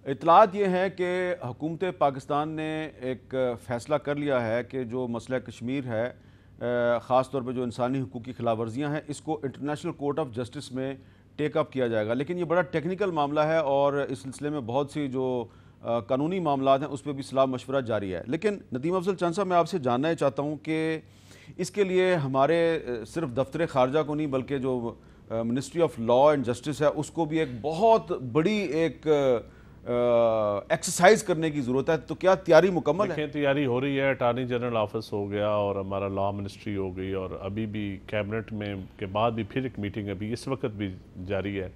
اطلاعات یہ ہیں کہ حکومت پاکستان نے ایک فیصلہ کر لیا ہے کہ جو مسئلہ کشمیر ہے، خاص طور پہ جو انسانی حقوق کی خلاف ورزیاں ہیں، اس کو انٹرنیشنل کورٹ آف جسٹس میں ٹیک اپ کیا جائے گا۔ لیکن یہ بڑا ٹیکنیکل معاملہ ہے اور اس سلسلے میں بہت سی جو قانونی معاملات ہیں اس پہ بھی صلاح مشورہ جاری ہے۔ لیکن ندیم افضل چند صاحب، میں آپ سے جاننا چاہتا ہوں کہ اس کے لیے ہمارے صرف دفتر خارجہ کو نہیں بلکہ جو ministry of law and justice ہے اس کو بھی ایک بہت بڑی ایک ایکسرسائز کرنے کی ضرورت ہے۔ تو کیا تیاری مکمل ہے؟ دیکھیں، تیاری ہو رہی ہے۔ اٹارنی جنرل آفس ہو گیا اور ہمارا لا منسٹری ہو گئی، اور ابھی بھی کیبنٹ میں کے بعد بھی پھر ایک میٹنگ ابھی اس وقت بھی جاری ہے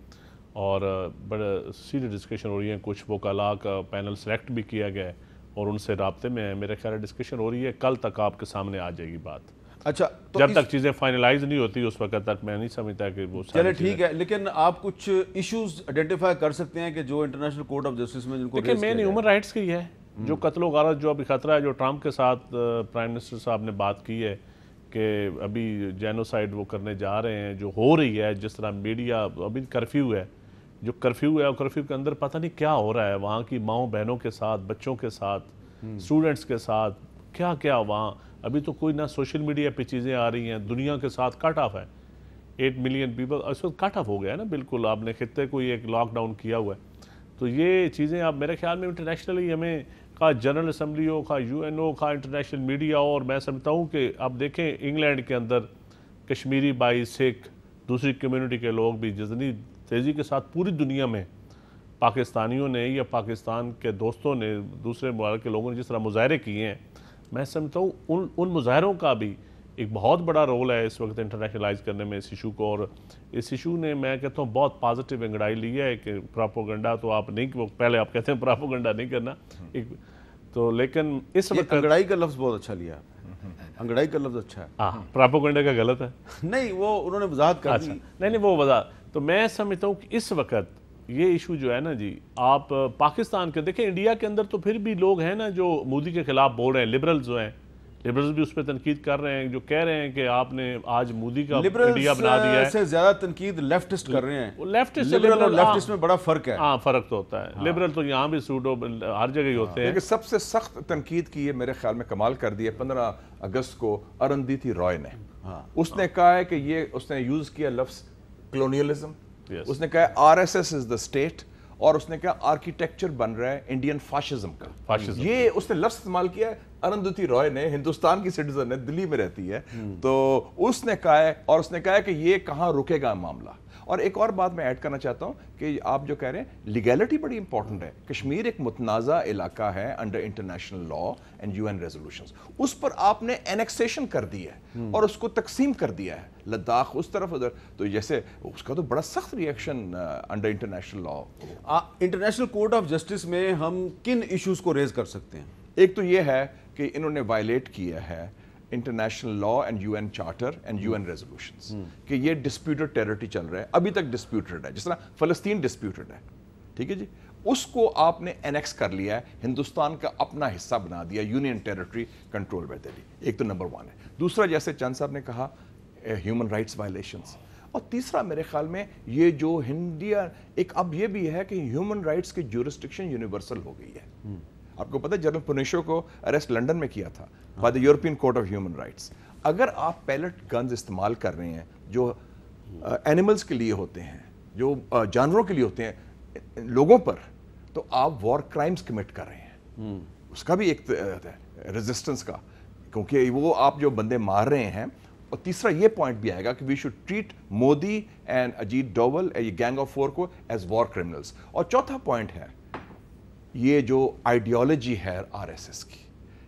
اور بڑا سیریس ڈسکشن ہو رہی ہے۔ کچھ وکلاء کا پینل سلیکٹ بھی کیا گیا ہے اور ان سے رابطے میں ہے۔ میرے خیال ہے ڈسکشن ہو رہی ہے، کل تک آپ کے سامنے آ جائے گی بات۔ اچھا، جب تک چیزیں فائنلائز نہیں ہوتی اس وقت تک میں نہیں سمجھتا کہ وہ چلے ٹھیک ہے۔ لیکن آپ کچھ ایشوز آئیڈینٹیفائی کر سکتے ہیں کہ جو انٹرنیشنل کورٹ آف جسٹس میں جن کو دیکھیں، مین ہیومن رائٹس کی ہے، جو قتل و غارت جو ابھی خطرہ ہے، جو ٹرمپ کے ساتھ پرائم منسٹر صاحب نے بات کی ہے کہ ابھی جینوسائیڈ وہ کرنے جا رہے ہیں، جو ہو رہی ہے، جس طرح میڈیا ابھی کرفیو ہے، جو کرفیو ہے اور کرفیو کے اندر پتہ نہیں کیا ہو رہا ہے وہاں کی ماؤں بہنوں کے ساتھ، بچوں کے ساتھ، اسٹوڈنٹس کے ساتھ، کیا کیا وہاں ابھی تو کوئی نہ سوشل میڈیا پہ چیزیں آ رہی ہیں۔ دنیا کے ساتھ کٹ آف ہے، 8 ملین پیپل اس وقت کٹ آف ہو گیا ہے نا، بالکل آپ نے خطے کو ایک لاک ڈاؤن کیا ہوا ہے۔ تو یہ چیزیں آپ میرے خیال میں انٹرنیشنلی ہمیں خواہ جنرل اسمبلی ہو، خواہ UN ہو، خواہ انٹرنیشنل میڈیا ہو، اور میں سمجھتا ہوں کہ آپ دیکھیں انگلینڈ کے اندر کشمیری بھائی، سکھ، دوسری کمیونٹی کے لوگ بھی جتنی تیزی کے ساتھ پوری دنیا میں پاکستانیوں نے یا پاکستان کے دوستوں نے دوسرے ممالک کے لوگوں نے جس طرح مظاہرے کیے ہیں، میں سمجھتا ہوں ان مظاہروں کا بھی ایک بہت بڑا رول ہے اس وقت انٹرنیشنلائز کرنے میں اس ایشو کو۔ اور اس ایشو نے میں کہتا ہوں بہت پازیٹیو انگڑائی لی ہے کہ پراپوگنڈا تو آپ نہیں، وہ پہلے آپ کہتے ہیں پراپوگنڈا نہیں کرنا تو، لیکن اس وقت انگڑائی کا لفظ بہت اچھا لیا، انگڑائی کا لفظ اچھا ہے۔ ہاں، پراپوگنڈا کا غلط ہے نہیں، وہ انہوں نے وضاحت کر دی۔ نہیں وہ وضاحت تو میں سمجھتا ہوں کہ اس وقت یہ ایشو جو ہے نا جی، آپ پاکستان کے دیکھیں، انڈیا کے اندر تو پھر بھی لوگ ہیں نا جو مودی کے خلاف بول رہے ہیں، لبرلز جو ہیں، لبرلز بھی اس پہ تنقید کر رہے ہیں، جو کہہ رہے ہیں کہ آپ نے آج مودی کا انڈیا بنا دیا ہے۔ لبرلز سے زیادہ تنقید لیفٹسٹ کر رہے ہیں۔ لیفٹسٹ لبرل اور لیفٹسٹ میں بڑا فرق ہے۔ ہاں، فرق تو ہوتا ہے۔ لبرل تو یہاں بھی سوڈو ہر جگہ ہی ہوتے ہیں۔ لیکن سب سے سخت تنقید کی ہے میرے خیال میں کمال کر دی ہے 15 اگست کو ارندھتی رائے نے۔ اس نے کہا ہے کہ یہ اس نے یوز کیا لفظ کلونیلزم، اس نے کہا RSS از دا اسٹیٹ، اور اس نے کہا آرکیٹیکچر بن رہا ہے انڈین فاشزم کا۔ یہ اس نے لفظ استعمال کیا ہے۔ ارندھتی رائے نے، ہندوستان کی سٹیزن ہے، دلی میں رہتی ہے، تو اس نے کہا ہے، اور اس نے کہا ہے کہ یہ کہاں رکے گا معاملہ۔ اور ایک اور بات میں ایڈ کرنا چاہتا ہوں کہ آپ جو کہہ رہے ہیں لیگیلٹی بڑی امپورٹنٹ ہے۔ کشمیر ایک متنازع علاقہ ہے under international law and UN resolutions, اس پر آپ نے اینیکسیشن کر دی ہے اور اس کو تقسیم کر دیا ہے، لداخ اس طرف ادھر، تو جیسے اس کا تو بڑا سخت reaction under international law. International court of justice میں ہم کن ایشوز کو ریز کر سکتے ہیں؟ ایک تو یہ ہے کہ انہوں نے وائلیٹ کیا ہے international law and UN charter and UN resolutions, کہ یہ ڈسپیوٹڈ ٹیریٹری چل رہا ہے، ابھی تک ڈسپیوٹڈ ہے، جس طرح فلسطین ڈسپیوٹڈ ہے، ٹھیک ہے جی، اس کو آپ نے اینیکس کر لیا ہے، ہندوستان کا اپنا حصہ بنا دیا، union territory control by Delhi. ایک تو نمبر 1 ہے۔ دوسرا، جیسے چند صاحب نے کہا، ہیومن رائٹس وائلیشنز، اور تیسرا میرے خیال میں یہ جو انڈیا ایک اب یہ بھی ہے کہ ہیومن رائٹس کی جورسڈکشن یونیورسل ہو گئی ہے۔ آپ کو پتہ ہے جنرل پونیشو کو اریسٹ لنڈن میں کیا تھا by the European court of human rights. اگر آپ پیلٹ گنز استعمال کر رہے ہیں جو اینیملز کے لیے ہوتے ہیں، جو جانوروں کے لیے ہوتے ہیں، لوگوں پر، تو آپ وار کرائمز کمٹ کر رہے ہیں۔ اس کا بھی ایک ریزسٹنس کا، کیونکہ وہ آپ جو بندے مار رہے ہیں۔ اور تیسرا یہ پوائنٹ بھی آئے گا کہ we should treat Modi and Ajit Doval یہ گینگ آف 4 کو ایز وار کرمنلز۔ اور چوتھا پوائنٹ ہے یہ جو آئیڈیالوجی ہے RSS کی،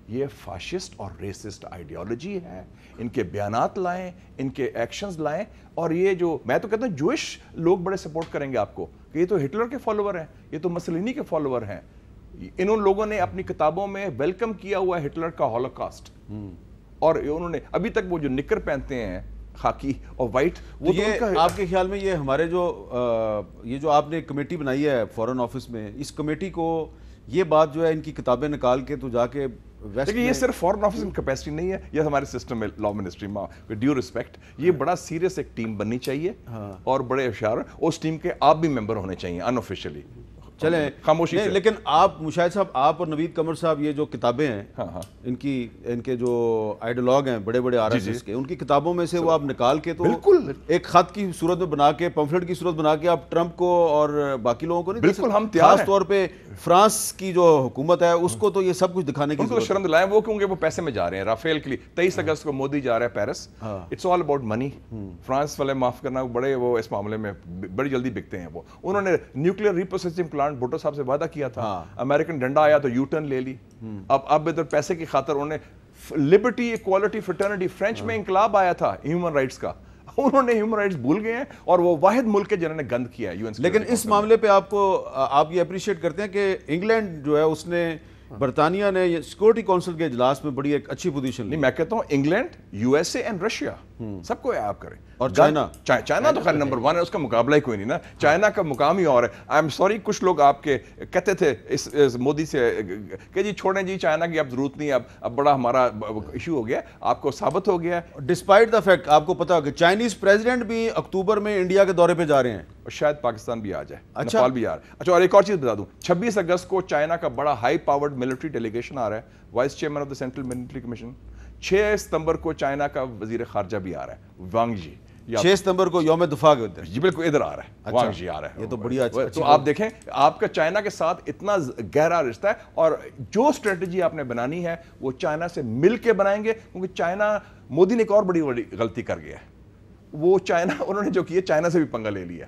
یہ فاشسٹ اور ریسسٹ آئیڈیالوجی ہے۔ ان کے بیانات لائیں، ان کے ایکشنز لائیں، اور یہ جو میں تو کہتا ہوں جوئش لوگ بڑے سپورٹ کریں گے آپ کو کہ یہ تو ہٹلر کے فالوور ہیں، یہ تو مسولینی کے فالوور ہیں۔ ان لوگوں نے اپنی کتابوں میں ویلکم کیا ہوا ہے ہٹلر کا ہولوکاسٹ، اور انہوں نے ابھی تک وہ جو نکر پہنتے ہیں خاکی اور وائٹ، وہ تو آپ کے خیال میں یہ ہمارے یہ جو آپ نے کمیٹی بنائی ہے فورن آفس میں، اس کمیٹی کو یہ بات جو ہے ان کی کتابیں نکال کے تو جا کے لیکن یہ صرف فورن آفس کی کیپیسٹی نہیں ہے، یہ ہمارے سسٹم میں لا منسٹری میں ڈیو ریسپیکٹ یہ بڑا سیریس ایک ٹیم بننی چاہیے اور بڑے ہوشیار، اس ٹیم کے آپ بھی ممبر ہونے چاہیے ان آفیشیلی۔ چلیں خاموشی سے. لیکن آپ مشاہد صاحب، آپ اور نوید قمر صاحب، یہ جو کتابیں ہیں ان کے جو آئیڈیالوگ ہیں بڑے بڑے RSS کے، ان کی کتابوں میں سے وہ آپ نکال کے تو ایک خط کی صورت میں بنا کے، پمفلٹ کی صورت بنا کے آپ ٹرمپ کو اور باقی لوگوں کو نہیں، بالکل ہم تیار ہیں. خاص طور پہ فرانس کی جو حکومت ہے اس کو تو یہ سب کچھ دکھانے کی ضرورت ہے. شرم دلائیں وہ، کیونکہ وہ پیسے میں جا رہے ہیں رافیل کے لیے. 23 اگست کو مودی جا رہا ہے Paris. It's all about money. France والے معاف کرنا بڑے وہ اس معاملے میں بڑی جلدی بکتے ہیں. وہ انہوں نے نیوکلیر ریپروسیسنگ پلانٹ بھٹو صاحب سے وعدہ کیا تھا، امریکن ڈنڈا آیا تو یو ٹرن لے لی. اب ادھر پیسے کی خاطر انہوں نے لبرٹی، ایکوالٹی، فرٹرنٹی، فرینچ میں انقلاب آیا تھا ہیومن رائٹس کا، انہوں نے ہیومن رائٹس بھول گئے ہیں اور وہ واحد ملک ہے جنہوں نے گند کیا ہے. لیکن اس معاملے پہ آپ یہ اپریشیٹ کرتے ہیں کہ انگلینڈ جو ہے اس نے، برطانیہ نے سیکورٹی کونسل کے اجلاس میں بڑی ایک اچھی پوزیشن لی. میں کہتا ہوں انگلینڈ، USA اینڈ رشیا سب کو آپ کریں. اور چائنا تو خیر نمبر 1 ہے، اس کا مقابلہ ہی کوئی نہیں نا. چائنا کا مقام ہی اور ہے. آئی ایم سوری، کچھ لوگ آپ کے کہتے تھے اس مودی سے کہ جی چھوڑیں جی چائنا کی اب ضرورت نہیں، اب بڑا ہمارا ایشو ہو گیا. آپ کو ثابت ہو گیا ڈسپائٹ دا فیکٹ. آپ کو پتا ہو کہ چائنیز پریزیڈنٹ بھی اکتوبر میں انڈیا کے دورے پہ جا رہے ہیں، اور شاید پاکستان بھی آ جائے، نیپال بھی آ رہا ہے. اچھا، اور ایک اور چیز بتا دوں، 26 اگست کو چائنا کا بڑا ہائی پاورڈ ملٹری ڈیلیگیشن آ رہا ہے، vice chairman of the central military commission. 6 ستمبر کو چائنا کا وزیر خارجہ بھی آ رہا ہے، وانگ جی. 6 ستمبر کو یوم دفاع کے ادھر جی بالکل ادھر آ رہا ہے، وانگ جی آ رہا ہے. یہ تو بڑی اچھی. تو آپ دیکھیں آپ کا چائنا کے ساتھ اتنا گہرا رشتہ ہے، اور جو اسٹریٹجی آپ نے بنانی ہے وہ چائنا سے مل کے بنائیں گے. کیونکہ چائنا، مودی نے ایک اور بڑی غلطی کر گیا ہے. وہ چائنا، انہوں نے جو کیا چائنا سے بھی پنگا لے لیا.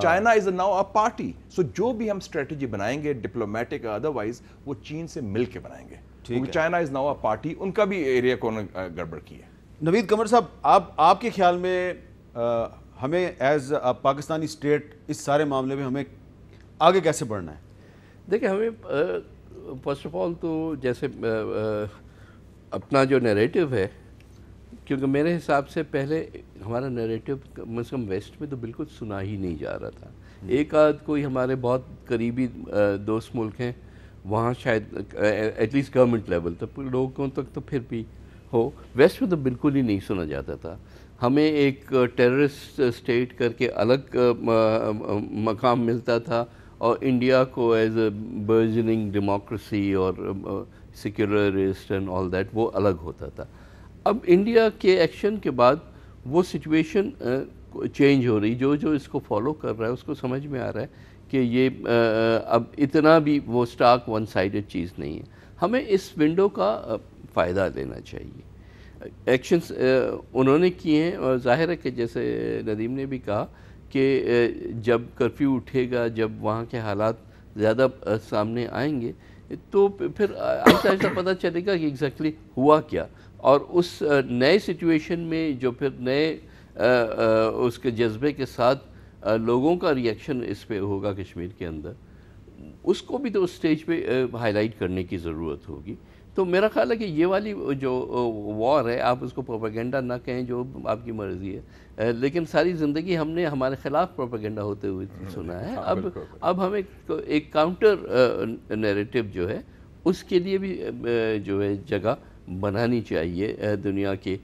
China is now a party. So جو بھی ہم اسٹریٹجی بنائیں گے ڈپلومیٹک ادروائز، وہ چین سے مل کے بنائیں گے. کیونکہ China is now a party. ان کا بھی ایریا کو گڑبڑ کی ہے. نوید قمر صاحب، آپ کے خیال میں ہمیں ایز پاکستانی اسٹیٹ اس سارے معاملے میں ہمیں آگے کیسے بڑھنا ہے؟ دیکھیں، ہمیں فرسٹ آف آل تو جیسے اپنا جو نیریٹو ہے، کیونکہ میرے حساب سے پہلے ہمارا نیریٹو کم از کم ویسٹ میں تو بالکل سنا ہی نہیں جا رہا تھا. ایک آدھ کوئی ہمارے بہت قریبی دوست ملک ہیں، وہاں شاید ایٹ لیسٹ گورنمنٹ لیول تک لوگوں تک تو پھر بھی ہو. ویسٹ میں تو بالکل ہی نہیں سنا جاتا تھا. ہمیں ایک ٹیررسٹ اسٹیٹ کر کے الگ مقام ملتا تھا، اور انڈیا کو ایز اے برجننگ ڈیموکریسی اور سیکولرسٹ اینڈ آل دیٹ وہ الگ ہوتا تھا. اب انڈیا کے ایکشن کے بعد وہ سچویشن چینج ہو رہی. جو اس کو فالو کر رہا ہے اس کو سمجھ میں آ رہا ہے کہ یہ اب اتنا بھی وہ سٹارک ون سائیڈڈ چیز نہیں ہے. ہمیں اس ونڈو کا فائدہ لینا چاہیے. ایکشنز انہوں نے کیے ہیں، اور ظاہر ہے کہ جیسے ندیم نے بھی کہا کہ جب کرفیو اٹھے گا، جب وہاں کے حالات زیادہ سامنے آئیں گے، تو پھر آہستہ آہستہ پتہ چلے گا کہ ایگزیکٹلی ہوا کیا. اور اس نئے سچویشن میں جو پھر نئے اس کے جذبے کے ساتھ لوگوں کا ریئیکشن اس پہ ہوگا کشمیر کے اندر، اس کو بھی تو اسٹیج پہ ہائی لائٹ کرنے کی ضرورت ہوگی. تو میرا خیال ہے کہ یہ والی جو وار ہے، آپ اس کو پروپیگنڈا نہ کہیں، جو آپ کی مرضی ہے، لیکن ساری زندگی ہم نے ہمارے خلاف پروپیگنڈا ہوتے ہوئے سنا ہے. اب ہمیں ایک کاؤنٹر نیریٹو جو ہے اس کے لیے بھی جو ہے جگہ بنانی چاہیے دنیا کے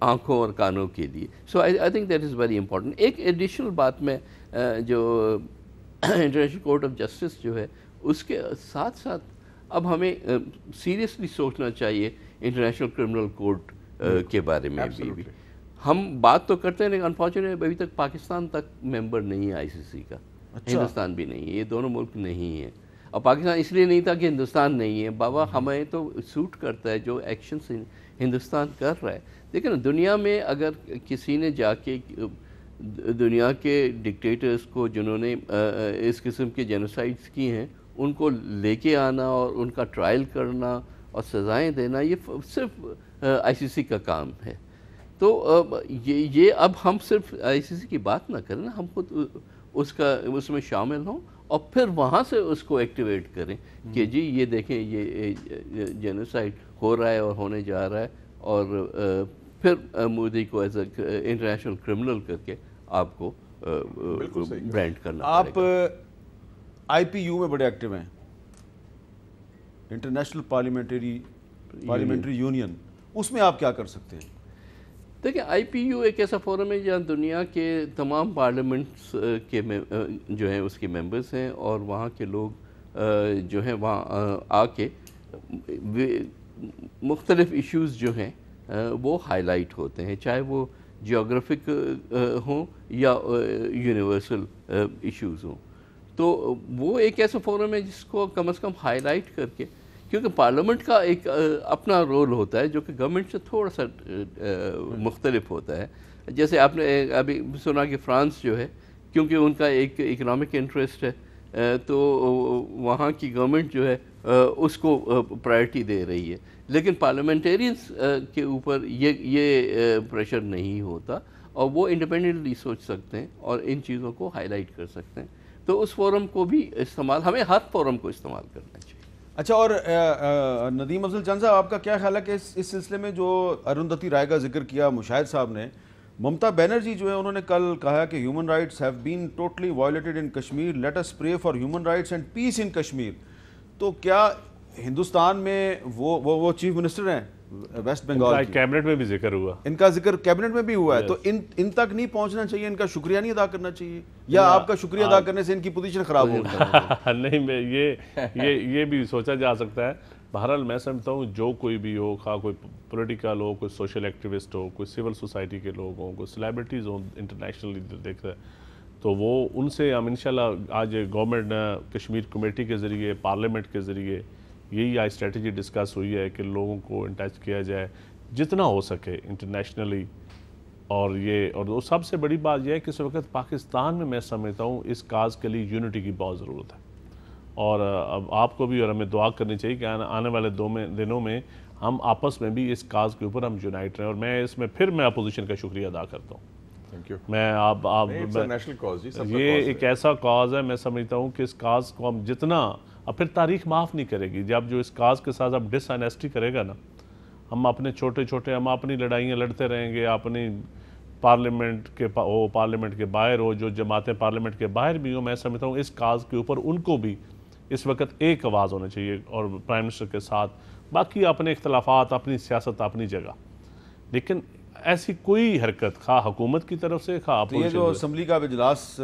آنکھوں اور کانوں کے لیے. So I think that is very important. ایک ایڈیشنل بات میں جو انٹرنیشنل کورٹ آف جسٹس جو ہے اس کے ساتھ ساتھ اب ہمیں سیریسلی سوچنا چاہیے انٹرنیشنل کرمنل کورٹ کے بارے میں بھی. ہم بات تو کرتے ہیں لیکن انفارچونیٹلی ابھی تک پاکستان تک ممبر نہیں ہے ICC کا. ہندوستان بھی نہیں ہے. یہ دونوں ملک نہیں ہیں. اور پاکستان اس لیے نہیں تھا کہ ہندوستان نہیں ہے. بابا ہمیں تو سوٹ کرتا ہے جو ایکشنز ہندوستان کر رہا ہے. لیکن دنیا میں اگر کسی نے جا کے دنیا کے ڈکٹیٹرز کو جنہوں نے اس قسم کے جینوسائڈز کی ہیں ان کو لے کے آنا اور ان کا ٹرائل کرنا اور سزائیں دینا، یہ صرف ICC کا کام ہے. تو یہ اب ہم صرف ICC کی بات نہ کریں، ہم خود اس میں شامل ہوں اور پھر وہاں سے اس کو ایکٹیویٹ کریں کہ جی یہ دیکھیں یہ جینوسائڈ ہو رہا ہے اور ہونے جا رہا ہے، اور پھر مودی کو ایز اے انٹرنیشنل کرمنل کر کے آپ کو برانڈ کرنا. آپ IPU میں بڑے ایکٹیو ہیں، انٹرنیشنل پارلیمنٹری یونین، اس میں آپ کیا کر سکتے ہیں؟ دیکھیں آئی پی یو ایک ایسا فورم ہے جہاں دنیا کے تمام پارلیمنٹس کے جو ہیں اس کے ممبرز ہیں، اور وہاں کے لوگ جو ہیں وہاں آ کے مختلف ایشوز جو ہیں وہ ہائی لائٹ ہوتے ہیں، چاہے وہ جیوگرافک ہوں یا یونیورسل ایشوز ہوں. تو وہ ایک ایسا فورم ہے جس کو کم از کم ہائی لائٹ کر کے، کیونکہ پارلیمنٹ کا ایک اپنا رول ہوتا ہے جو کہ گورنمنٹ سے تھوڑا سا مختلف ہوتا ہے. جیسے آپ نے ابھی سنا کہ فرانس جو ہے، کیونکہ ان کا ایک اکنامک انٹرسٹ ہے تو وہاں کی گورنمنٹ جو ہے اس کو پرائرٹی دے رہی ہے، لیکن پارلیمنٹیرینز کے اوپر یہ پریشر نہیں ہوتا، اور وہ انڈیپینڈنٹلی سوچ سکتے ہیں اور ان چیزوں کو ہائی لائٹ کر سکتے ہیں. تو اس فورم کو بھی استعمال، ہمیں ہر فورم کو استعمال کرنا چاہیے. اچھا، اور ندیم افضل چند صاحب، آپ کا کیا خیال ہے کہ اس سلسلے میں جو اروندھتی رائے کا ذکر کیا مشاہد صاحب نے، ممتا بینرجی جو ہے انہوں نے کل کہا کہ human rights have been totally violated in Kashmir, let us pray for human rights and peace in Kashmir. تو کیا ہندوستان میں وہ چیف منسٹر ہیں ویسٹ بنگال کی، کیبنٹ میں بھی ذکر ہوا، ان کا ذکر کیبنٹ میں بھی ہوا ہے، تو ان تک نہیں پہنچنا چاہیے، ان کا شکریہ نہیں ادا کرنا چاہیے، یا آپ کا شکریہ ادا کرنے سے ان کی پوزیشن خراب ہوگی؟ نہیں، یہ بھی سوچا جا سکتا ہے. بہرحال میں سمجھتا ہوں جو کوئی بھی ہو، خواہ کوئی پولیٹیکل ہو، کوئی سوشل ایکٹیوسٹ ہو، کوئی سول سوسائٹی کے لوگ ہوں، کوئی سیلیبریٹیز ہوں انٹرنیشنلی دیکھ رہے، تو وہ ان سے ہم انشاءاللہ آج گورنمنٹ کشمیر کمیٹی کے ذریعے، پارلیمنٹ کے ذریعے یہی آج اسٹریٹجی ڈسکس ہوئی ہے کہ لوگوں کو ان ٹچ کیا جائے جتنا ہو سکے انٹرنیشنلی. اور سب سے بڑی بات یہ ہے کہ اس وقت پاکستان میں سمجھتا ہوں اس کاز کے لیے یونٹی کی بہت ضرورت ہے، اور اب آپ کو بھی اور ہمیں دعا کرنی چاہیے کہ آنے والے دنوں میں ہم آپس میں بھی اس کاز کے اوپر ہم یونائٹ رہیں. اور میں اس میں پھر اپوزیشن کا شکریہ ادا کرتا ہوں. یہ ایک ایسا کاز ہے، میں سمجھتا ہوں کہ اس کاز کو ہم جتنا، اب پھر تاریخ معاف نہیں کرے گی جب جو اس کاز کے ساتھ اب ڈس آنیسٹی کرے گا نا، ہم اپنے چھوٹے ہم اپنی لڑائیاں لڑتے رہیں گے، اپنی پارلیمنٹ کے باہر ہو، جو جماعتیں پارلیمنٹ کے باہر بھی ہوں. میں سمجھتا ہوں اس کاز کے اوپر ان کو بھی اس وقت ایک آواز ہونا چاہیے، اور پرائم منسٹر کے ساتھ باقی اپنے اختلافات، اپنی سیاست اپنی جگہ، لیکن ایسی کوئی حرکت خواہ حکومت کی طرف سے خواہ اپوزیشن. یہ جو اسمبلی کا اجلاس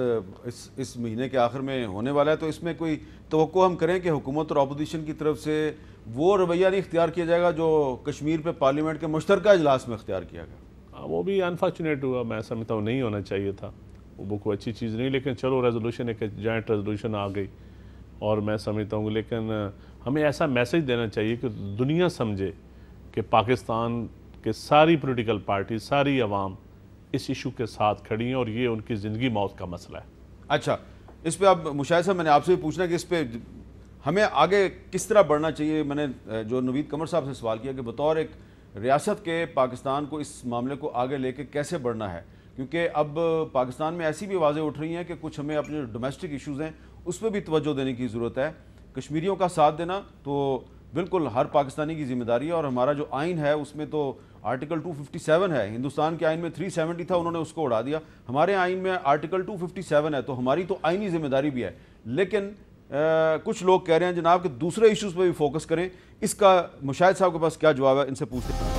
اس مہینے کے آخر میں ہونے والا ہے، تو اس میں کوئی توقع ہم کریں کہ حکومت اور اپوزیشن کی طرف سے وہ رویہ نہیں اختیار کیا جائے گا جو کشمیر پہ پارلیمنٹ کے مشترکہ اجلاس میں اختیار کیا گیا؟ وہ بھی انفارچونیٹ ہوا، میں سمجھتا ہوں نہیں ہونا چاہیے تھا، وہ کوئی اچھی چیز نہیں. لیکن چلو ریزولوشن، ایک جوائنٹ ریزولوشن آ گئی، اور میں سمجھتا ہوں لیکن ہمیں ایسا میسج دینا چاہیے کہ دنیا سمجھے کہ پاکستان کہ ساری پولیٹیکل پارٹی، ساری عوام اس ایشو کے ساتھ کھڑی ہیں، اور یہ ان کی زندگی موت کا مسئلہ ہے. اچھا، اس پہ اب مشاہد صاحب میں نے آپ سے بھی پوچھنا کہ اس پہ ہمیں آگے کس طرح بڑھنا چاہیے. میں نے جو نوید قمر صاحب سے سوال کیا کہ بطور ایک ریاست کے پاکستان کو اس معاملے کو آگے لے کے کیسے بڑھنا ہے، کیونکہ اب پاکستان میں ایسی بھی آوازیں اٹھ رہی ہیں کہ کچھ ہمیں اپنے ڈومیسٹک ایشوز ہیں اس پہ بھی توجہ دینے کی ضرورت ہے. کشمیریوں کا ساتھ دینا تو بالکل ہر پاکستانی کی ذمہ داری ہے، اور ہمارا جو آئین ہے اس میں تو آرٹیکل 257 ہے. ہندوستان کے آئین میں 370 تھا، انہوں نے اس کو اڑا دیا. ہمارے آئین میں آرٹیکل 257 ہے، تو ہماری تو آئینی ذمہ داری بھی ہے. لیکن کچھ لوگ کہہ رہے ہیں جناب کہ دوسرے ایشوز پہ بھی فوکس کریں. اس کا مشاہد صاحب کے پاس کیا جواب ہے، ان سے پوچھتے ہیں.